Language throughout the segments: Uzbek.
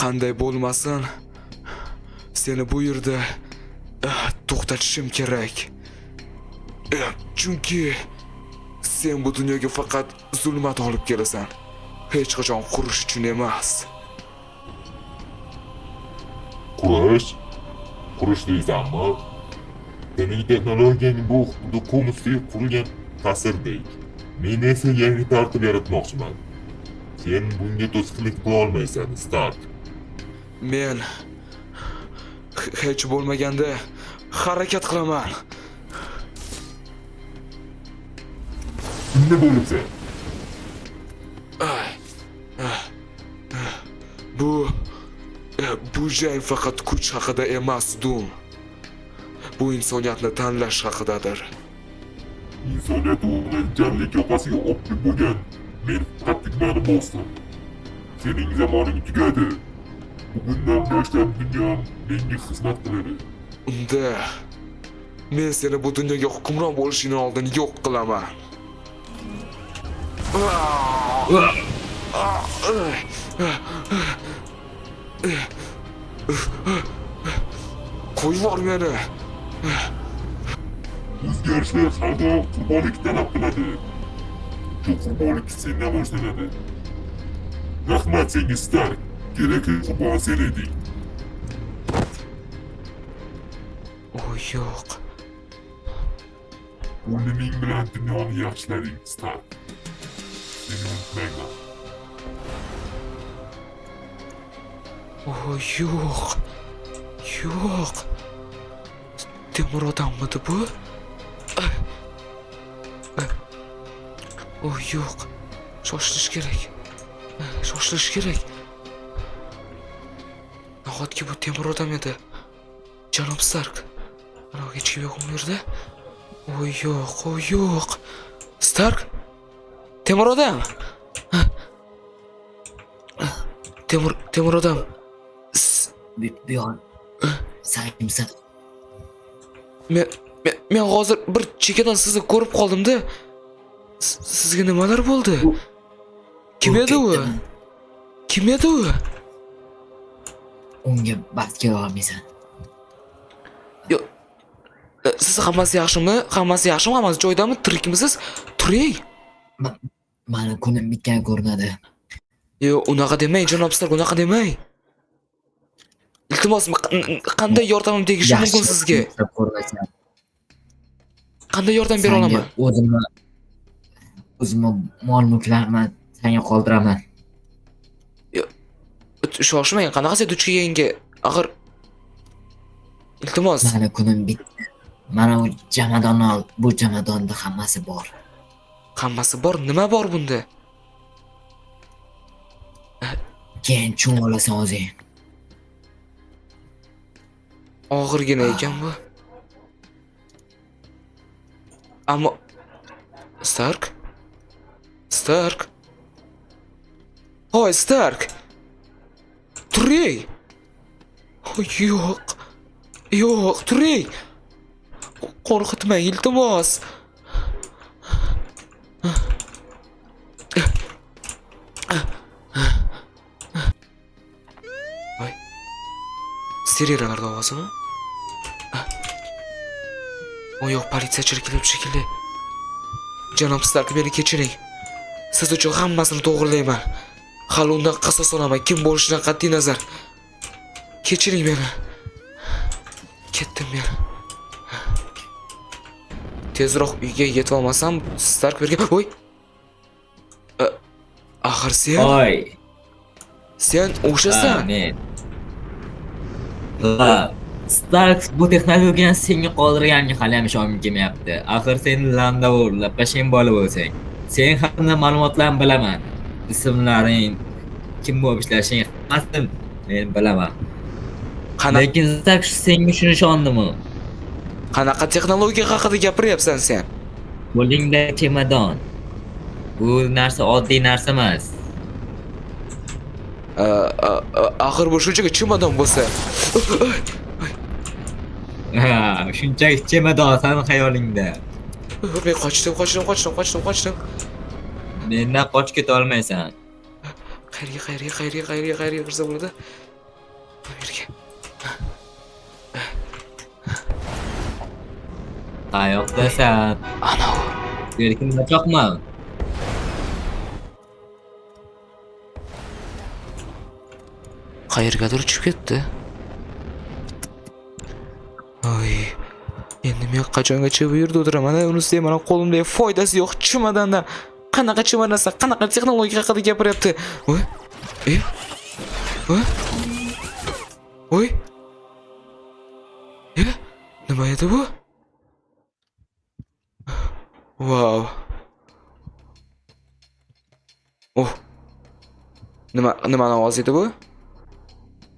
qanday bo'lmasin, seni bu yerda to'xtatishim kerak. Chunki sen bu dunyoga faqat zulmat olib kelasan. Hech qachon qurish uchun emas. Qurish deysanmi? Sening texnologiyang bu xuddi qo'msdek qurilgan ta'sirdek. Men esa yangi tartib yaratmoqchiman. Sen bunga to'sqinlik qila olmaysan, Stark. Men hech bo'lmaganda harakat qilaman. Nima bo'libsan? Bu jang faqat kuch haqida emas, Doom. Bu insoniyatni tanlash haqidadir. Insoniyat o'g'li janlik yoqasiga optik bo'lgan. Men faqat tugmani bosdim. Sening zamoning tugadi. Bugundan boshlab dunyom menga xizmat qiladi. Unda men seni bu dunyoga hukmron bo'lishingdan oldin yo'q qilaman. Qo'yib yubor meni. O'zgarishlar har doim qurbonlik talab qiladi. Shu qurbonlik sendan boshlanadi. Rahmat senga, Stark. Kerakli qurbon sen eding. Yo'q. O'liming bilan dunyoni yaxshilading, Stark. Seni unutmayman. Yo'q. Yo'q. Temur odammidi bu? Yo'q. Shoshilish kerak. Shoshilish kerak. Nahotki bu temur odam edi? Janob Stark. Mana hech kim yo'qmi bu yerda? Yo'q. Stark? Temur odam. Temur odam. Buyon. Sen kimsan? Men hozir bir chekkadan sizni ko'rib qoldim-da. Sizga nimalar bo'ldi? Kim edi u? Unga bas kela olmaysan. Yo'q. Siz hammasi yaxshimi? Hammasi joyidami? Tirikmisiz? Turing. Mani kunim bitgan ko'rinadi. Yo'q, unaqa demang, janob Stark, unaqa demang. Iltimos, qanday yordamim tegishi mumkin sizga? Qanday yordam bera olaman? O'zimni mol-mulklarni senga qoldiraman. Shoshmang, qanaqasi duch kelganga? Axir iltimos. Mani kunim bitdi. Mana u jamadonni ol. Bu jamadonda hammasi bor. Hammasi bor? Nima bor bunda? Keyin cho'ng olasan o'zing. Og'irgina ekan bu. Ammo Stark? Hoy Stark. Turing. Yo'q, turing. Qo'rqitmang, iltimos. Voy. Siriralar ovozimi? Yo'q, politsiyachilar kelib shekilli. Janob Stark, meni kechiring. Siz uchun hammasini to'g'rilayman. Hali undan qasos olaman, kim bo'lishidan qat'iy nazar. Kechiring meni. Ketdim men. Tezroq uyga yetib olmasam, Stark bergan. Voy. Axir sen? Sen o'shasan. Men. Stark bu texnologiyani senga qoldirganiga hali ham ishongim kelmayapti. Axir sen landavurlab pashin bola bo'lsang, sen haqida ma'lumotlarni bilaman. Ismlaring, kim bo'lib ishlashing hammasini men bilaman. Lekin Stark senga shuni ishondimi? Qanaqa texnologiya haqida gapiryapsan sen? Qo'lingda chemadon. Bu narsa oddiy narsa emas. Axir bu shunchaki chemadon bo'lsa. Shunchaki chemadon san xayolingda. Men qochdim. Mendan qochib keta olmaysan. Qayerga kirsa bo'ladi? Yerga. Qayoqdasan? Ana u. Erkin qochoqmi? Qayergadir uchib ketdi. Oy. Endi men qachongacha bu yerda o'tiraman? Unisi mana qo'limda foydasi yo'q chimadandan. Qanaqa chimanasa, qanaqa texnologiya haqida gapiryapti. Voy. Voy. Voy. Nima edi bu? Wow. Oh. Nima ovoz edi bu?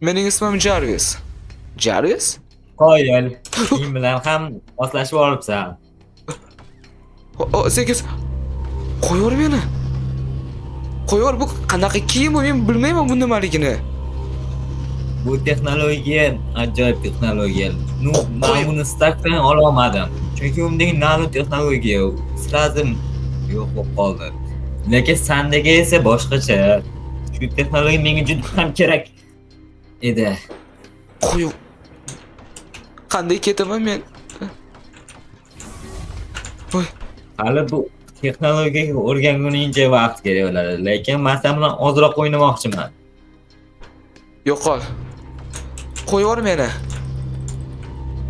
Mening ismim Jarvis. Jarvis? Qoyil. Sen bilan ham moslashib olibsan. Sekiz. Qo'yver meni. Qo'yver, bu qanaqa kiyim bu, men bilmayman bu nimaligini. Bu texnologiya ajoyib texnologiya. Men buni Starkdan olmadim. Chunki undagi nano texnologiya sразу yo'q bo'lib qoldi. Lekin sendagi esa boshqacha. Shu texnologiya menga juda ham kerak edi. Qo'yib. Qanday ketaman men? Voy. Hali bu texnologiyaga o'rganguningcha vaqt kerak bo'ladi. Lekin men sen bilan ozroq o'ynamoqchiman. Yo'qol. Qo'yver meni.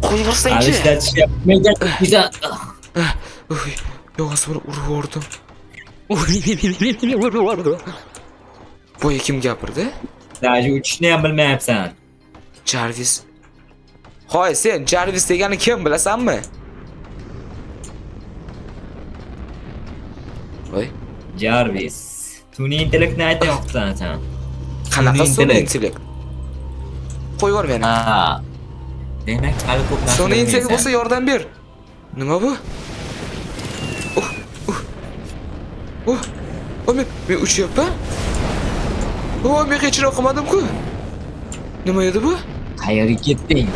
Qo'yversang-chi. Hali ishlatishyapmaydi. Uy, yog'oz bir urib yubordim. Boya kim gapirdi? Даже uchishni ham bilmayapsan. Jarvis. Hoy, sen Jarvis degani kim bilasanmi? Voy. Jarvis. Sun'iy intellektni aytyapsan sen. Qanaqa Sun'iy sun'iy intellekt? intellekt? Qo'yver meni. Ha. Demak, hali ko'p narsa Sun'iy intellekt bilmaysan. bo'lsa yordam ber. Nima bu? Men uchyapman. Men hech narsa qilmadim-ku. Nima edi bu? Qayerga ketding?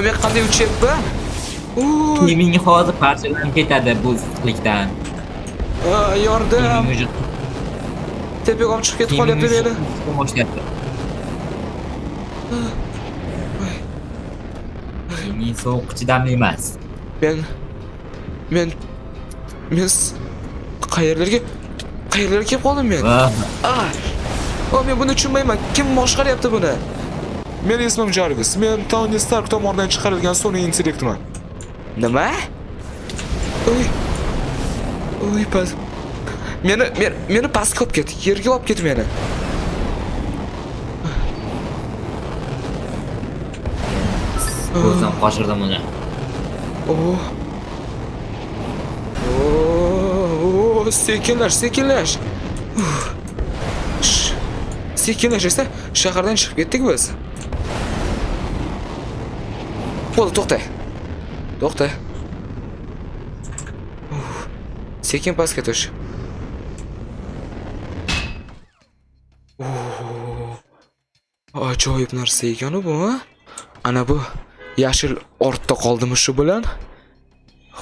Men qanday uchyapman? Kiyiming hozir parchalanib ketadi bu issiqlikdan. Yordam. Tepaga olib chiqib ketib qolyapti meni. Boshlayapti. Kiyiming sovuq chidamli emas. Men qayerlarga kelib qoldim men? Men buni tushunmayman. Kim boshqaryapti buni? Mening ismim Jarvis. Men Tony Stark tomonidan chiqarilgan sun'iy intellektman. Nima? Uy, pas. Meni pastga olib ket. Yerga olib ket meni. Ko'zdan qochirdim uni. Sekinlash. Sekinlash esa shahardan chiqib ketdik biz. Bo'ldi, to'xta. Sekin pastga tush. Ajoyib narsa ekan bu, ha? Ana bu yashil ortda qoldimi shu bilan?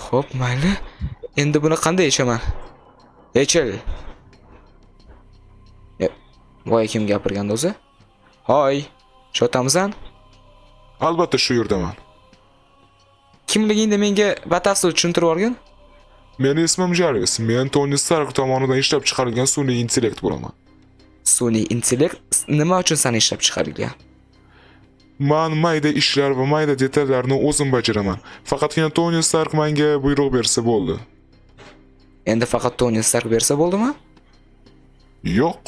Xo'p, mayli. Endi buni qanday yechaman? Yechil. Voy, kim gapirganda o'zi? Hoy, shotamsan? Albatta shu yerdaman. Kimligingni menga batafsil tushuntirib o'rgan. Mening ismim Jarvis. Men Tony Stark tomonidan ishlab chiqarilgan sun'iy intellekt bo'laman. Sun'iy intellekt nima uchun seni ishlab chiqarilgan? Men mayda ishlar va mayda detallarni o'zim bajaraman. Faqatgina Tony Stark menga buyruq bersa bo'ldi. Endi faqat Tony Stark bersa bo'ldimi? Yo'q.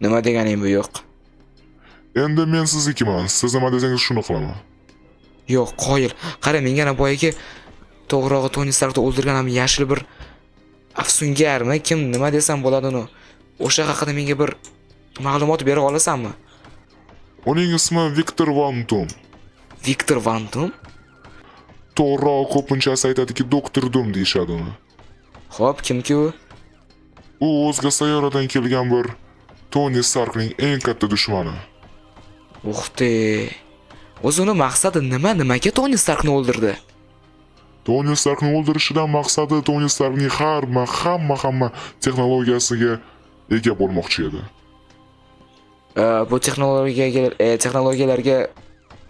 Nima deganing bu yo'q? Endi men siznikiman. Siz nima desangiz shuni qilaman. Yo'q, qoyil. Qara, menga ana boyagi to'g'rog'i Tony Starkni o'ldirgan ham yashil bir afsungarmi? Kim nima desam bo'ladi uni? O'sha haqida menga bir ma'lumot bera olasanmi? Uning ismi Viktor Van Doom. Viktor Van Doom? To'g'ri, ko'pincha aytadiki, Doktor Doom deyshadi uni. Xo'p, kimki u? U o'zga sayyoradan kelgan bir Tony Starkning eng katta dushmani. O'xte. O'zini maqsadi nima? Nimaga Tony Starkni o'ldirdi? Tony Starkni o'ldirishidan maqsadi Tony Starkning hamma texnologiyasiga ega bo'lmoqchi edi. Bu texnologiyalarga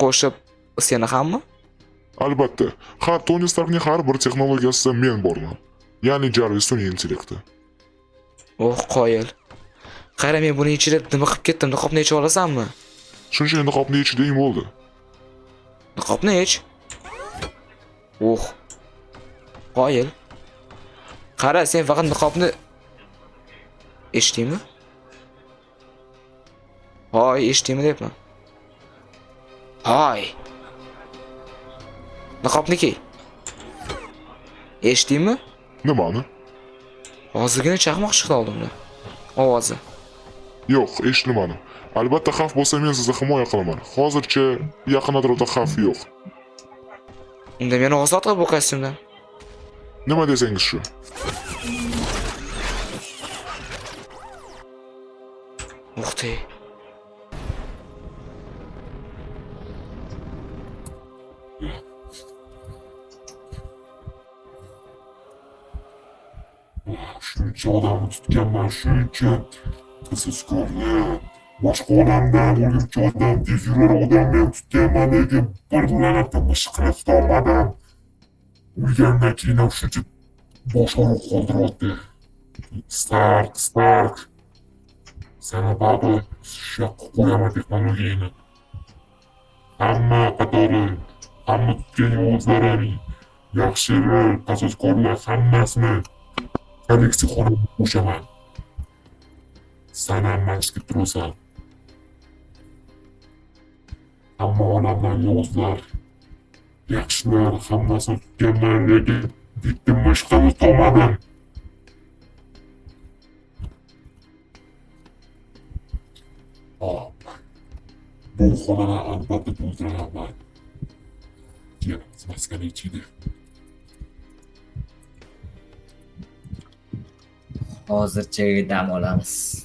qo'shib seni hammi? Albatta, Tony Starkning har bir texnologiyasida men borman. Ya'ni Jarvis sun'iy intellekti. Qoyil. Qara, men buni ichirib nima qilib ketdim? Niqobni yechib olasanmi? Shuncha niqobni yechding bo'ldi. Niqobni yech. Qoyil. Qara, sen faqat niqobni echdingmi? Hoy, echdingmi deyapman. Hoy. Niqobni kiy. Echdingmi? Nimani? Hozirgina chaqmoq chiqdi oldimdan. Ovozi. Yo'q, eshitmadim. Albatta xavf bo'lsa men sizni himoya qilaman. Hozircha yaqin atrofda xavf yo'q. Unda meni ozod qil bu kostyumdan. Nima desangiz shu. O'xtay. Shuncha odamni tutganman, shuncha qizilkorlar, boshqa odamdan, o'limchi odam, dezyurar odamni tutganman, lekin bir la'natni qilib tutolmadim. O'lgandan keyin ham shuncha bosh og'riq qoldiryapti. Stark. Sana babo shaqqa qo'yaman texnologiyani. Hamma qatori, hamma tutgan yovuzlaring, yaxshilar, qasoskorlar hammasini Alexi xonimga qo'shaman. Sen ham mashqqa turasan. Hamma olamdan yovuzlar, yaxshilar hammasini tutganman, lekin bitta mashqani topmadim. Bu xonani albatta to'ldiraman. Kelamiz maskani ichida. Hozircha dam olamiz.